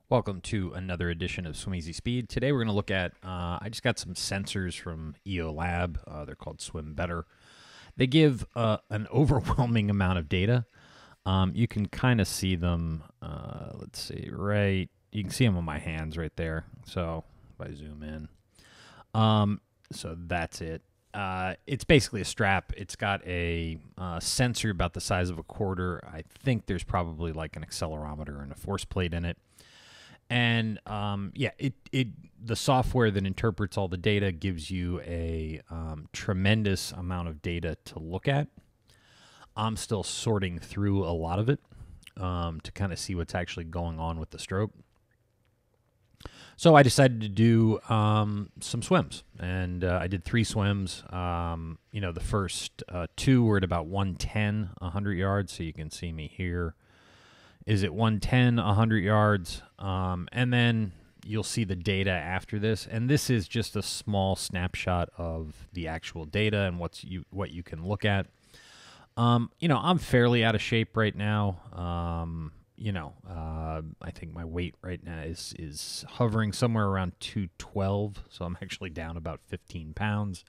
Welcome to another edition of Swim Easy Speed. Today we're going to look at, I just got some sensors from EO Lab. They're called SwimBetter. They give an overwhelming amount of data. You can kind of see them, let's see, right, you can see them on my hands right there. So if I zoom in, so that's it. It's basically a strap. It's got a sensor about the size of a quarter. I think there's probably like an accelerometer and a force plate in it. And yeah, the software that interprets all the data gives you a tremendous amount of data to look at. I'm still sorting through a lot of it to kind of see what's actually going on with the stroke. So I decided to do some swims, and I did 3 swims. The first 2 were at about 110, 100 yards, so you can see me here is at 110, 100 yards, and then you'll see the data after this. And this is just a small snapshot of the actual data and what you can look at. I'm fairly out of shape right now. I think my weight right now is hovering somewhere around 212, so I'm actually down about 15 pounds.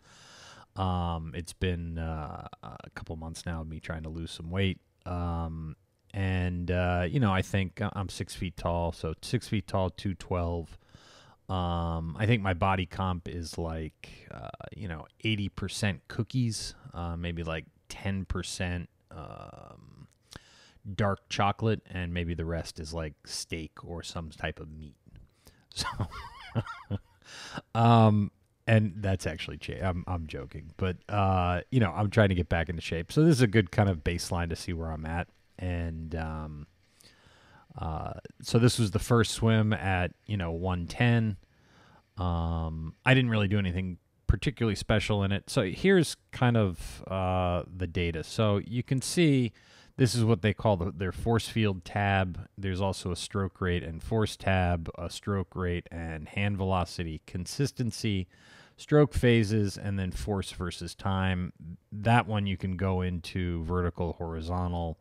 It's been a couple months now of me trying to lose some weight. I think I'm 6 feet tall, so 6 feet tall, 212. I think my body comp is like, 80% cookies, maybe like 10% dark chocolate, and maybe the rest is like steak or some type of meat. So, and that's actually, I'm joking, but, I'm trying to get back into shape. So this is a good kind of baseline to see where I'm at. And so this was the first swim at 110. I didn't really do anything particularly special in it. So here's kind of the data. So you can see this is what they call their force field tab. There's also a stroke rate and force tab, a stroke rate and hand velocity, consistency, stroke phases, and then force versus time. That one you can go into vertical, horizontal.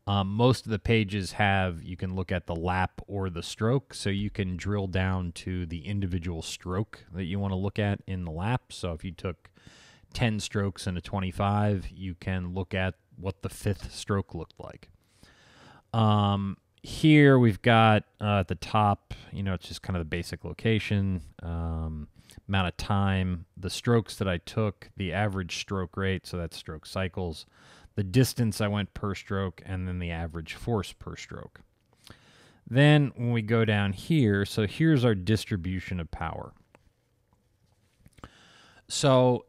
Most of the pages you can look at the lap or the stroke, so you can drill down to the individual stroke that you want to look at in the lap. So if you took 10 strokes in a 25, you can look at what the 5th stroke looked like. Here we've got at the top, it's just kind of the basic location, amount of time, the strokes that I took, the average stroke rate, so that's stroke cycles, the distance I went per stroke, and then the average force per stroke. Then when we go down here, so here's our distribution of power. So,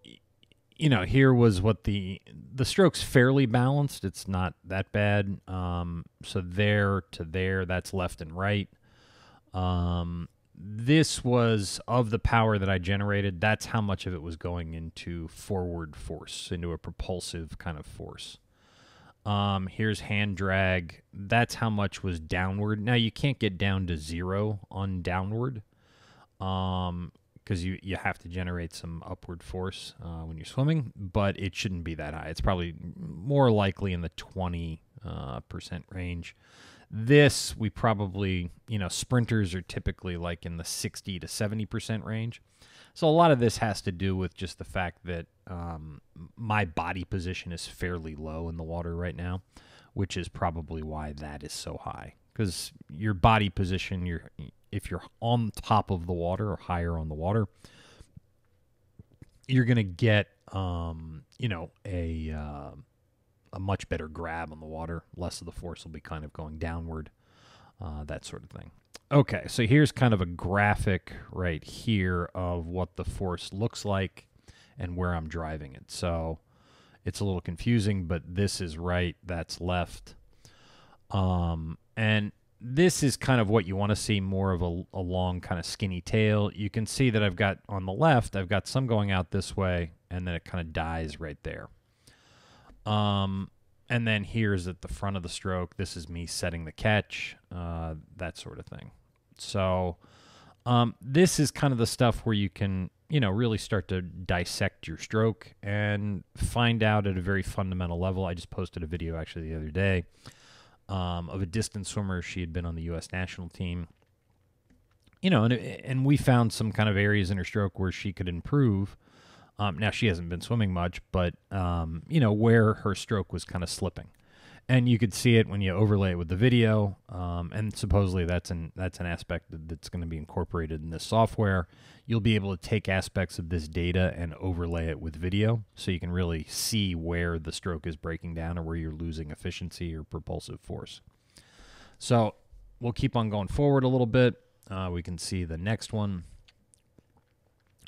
here was what the stroke's fairly balanced. It's not that bad. So there to there, that's left and right. This was of the power that I generated. That's how much of it was going into forward force, into a propulsive kind of force. Here's hand drag. That's how much was downward. Now you can't get down to 0 on downward, because you have to generate some upward force when you're swimming, but it shouldn't be that high. It's probably more likely in the 20% range. This, we probably, sprinters are typically like in the 60 to 70% range. So a lot of this has to do with just the fact that my body position is fairly low in the water right now, which is probably why that is so high. Because your body position, if you're on top of the water or higher on the water, you're going to get, a much better grab on the water. Less of the force will be kind of going downward, that sort of thing. Okay, so here's kind of a graphic right here of what the force looks like and where I'm driving it. So it's a little confusing, but this is right, that's left. And this is kind of what you want to see, more of a long kind of skinny tail. You can see that I've got on the left, I've got some going out this way, and then it kind of dies right there. And then here's at the front of the stroke. This is me setting the catch, that sort of thing. So this is kind of the stuff where you can, really start to dissect your stroke and find out at a very fundamental level. I just posted a video actually the other day of a distance swimmer. She had been on the U.S. national team. you know, and we found some kind of areas in her stroke where she could improve. Now, she hasn't been swimming much, but, you know, where her stroke was kind of slipping. And you could see it when you overlay it with the video, and supposedly that's an aspect that's going to be incorporated in this software. You'll be able to take aspects of this data and overlay it with video, so you can really see where the stroke is breaking down or where you're losing efficiency or propulsive force. So we'll keep on going forward a little bit. We can see the next one.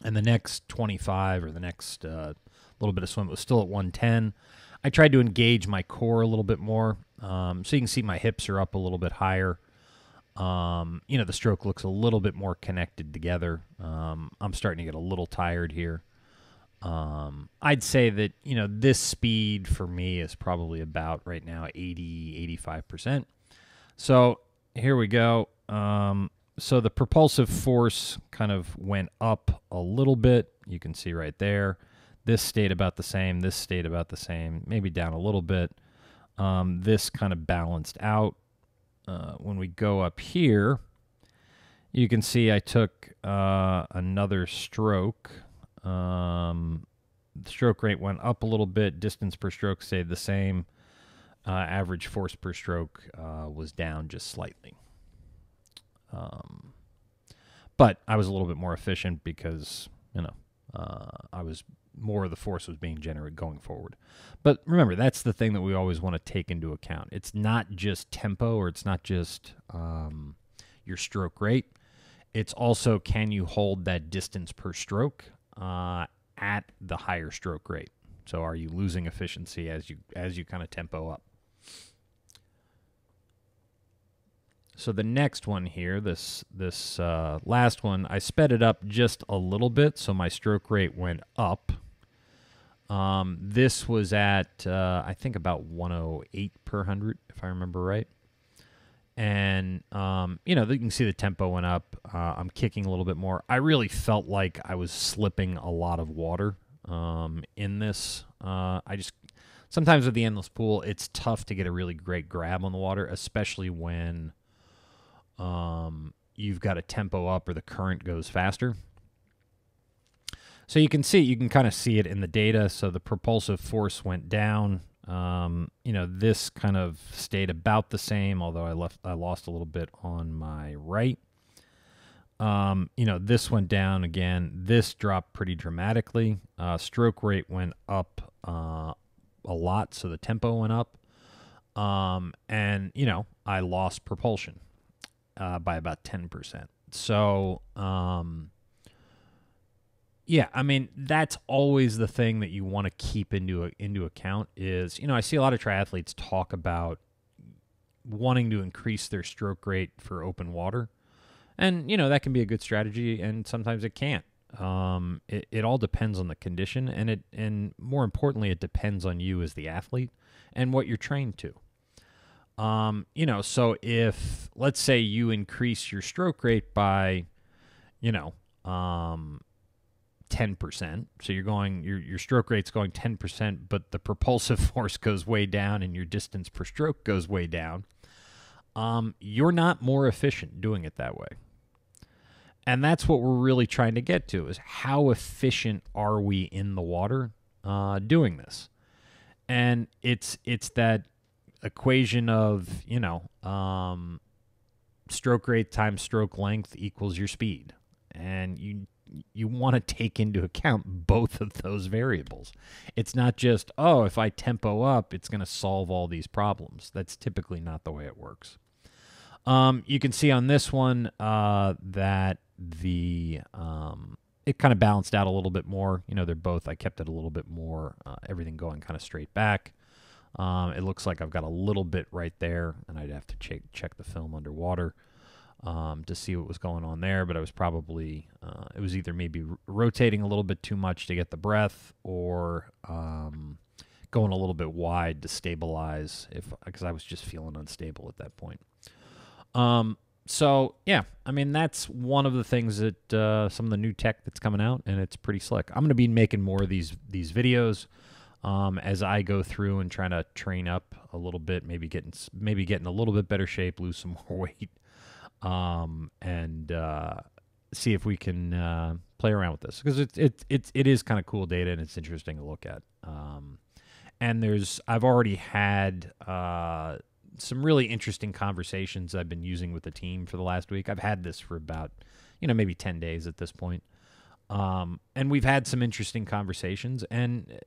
And the next 25 or the next little bit of swim was still at 110. I tried to engage my core a little bit more. So you can see my hips are up a little bit higher. You know, the stroke looks a little bit more connected together. I'm starting to get a little tired here. I'd say that, you know, this speed for me is probably about right now 80, 85%. So here we go. So the propulsive force kind of went up a little bit. You can see right there. This stayed about the same. This stayed about the same. Maybe down a little bit. This kind of balanced out. When we go up here, you can see I took another stroke. The stroke rate went up a little bit. Distance per stroke stayed the same. Average force per stroke was down just slightly. But I was a little bit more efficient because, you know, I was more of the force was being generated going forward. But remember, that's the thing that we always want to take into account. It's not just tempo, or it's not just your stroke rate. It's also, can you hold that distance per stroke at the higher stroke rate? So are you losing efficiency as you kind of tempo up? So the next one here, this last one, I sped it up just a little bit, so my stroke rate went up. This was at, I think, about 108 per 100, if I remember right. And, you know, you can see the tempo went up. I'm kicking a little bit more. I really felt like I was slipping a lot of water in this. Sometimes with the endless pool, it's tough to get a really great grab on the water, especially when you've got a tempo up or the current goes faster. So you can kind of see it in the data. So the propulsive force went down. You know, this kind of stayed about the same, although I lost a little bit on my right. You know, this went down again. This dropped pretty dramatically. Stroke rate went up a lot, so the tempo went up. And, you know, I lost propulsion by about 10%. So, yeah, I mean, that's always the thing that you want to keep into account is, you know, I see a lot of triathletes talk about wanting to increase their stroke rate for open water. And, you know, that can be a good strategy, and sometimes it can't. It all depends on the condition, and more importantly, it depends on you as the athlete and what you're trained to. You know, so if, let's say you increase your stroke rate by, you know, 10%, so your stroke rate's going 10%, but the propulsive force goes way down and your distance per stroke goes way down, you're not more efficient doing it that way. And that's what we're really trying to get to, is how efficient are we in the water doing this? And it's that equation of, you know, stroke rate times stroke length equals your speed. And you want to take into account both of those variables. It's not just, oh, if I tempo up, it's going to solve all these problems. That's typically not the way it works. You can see on this one that it kind of balanced out a little bit more. You know, they're both, I kept it a little bit more, everything going kind of straight back. It looks like I've got a little bit right there, and I'd have to check the film underwater to see what was going on there. But I was probably, it was either maybe rotating a little bit too much to get the breath, or going a little bit wide to stabilize, because I was just feeling unstable at that point. So, yeah, I mean, that's one of the things that some of the new tech that's coming out, and it's pretty slick. I'm going to be making more of these videos as I go through and trying to train up a little bit, maybe getting a little bit better shape, lose some more weight. and see if we can play around with this, because it is kind of cool data, and it's interesting to look at. And I've already had some really interesting conversations I've been using with the team for the last week. I've had this for about, maybe 10 days at this point. And we've had some interesting conversations, and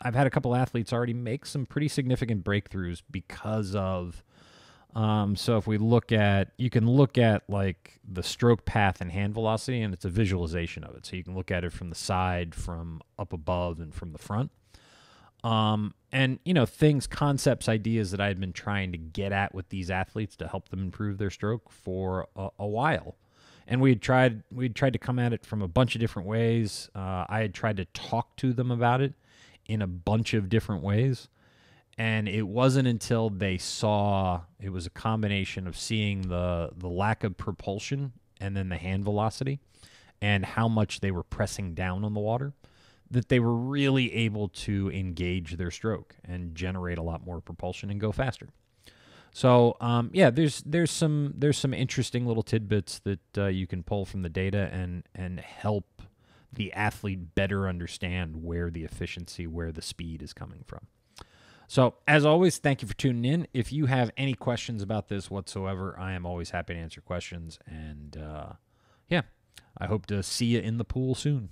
I've had a couple athletes already make some pretty significant breakthroughs because of, so if we you can look at like the stroke path and hand velocity, and it's a visualization of it. So you can look at it from the side, from up above, and from the front. And things, concepts, ideas that I had been trying to get at with these athletes to help them improve their stroke for a while. And we'd tried to come at it from a bunch of different ways. I had tried to talk to them about it in a bunch of different ways. And it wasn't until they saw, it was a combination of seeing the lack of propulsion and then the hand velocity and how much they were pressing down on the water, that they were really able to engage their stroke and generate a lot more propulsion and go faster. So, there's some interesting little tidbits that you can pull from the data and help the athlete better understand where the efficiency, where the speed is coming from. So, as always, thank you for tuning in. If you have any questions about this whatsoever, I am always happy to answer questions. And, I hope to see you in the pool soon.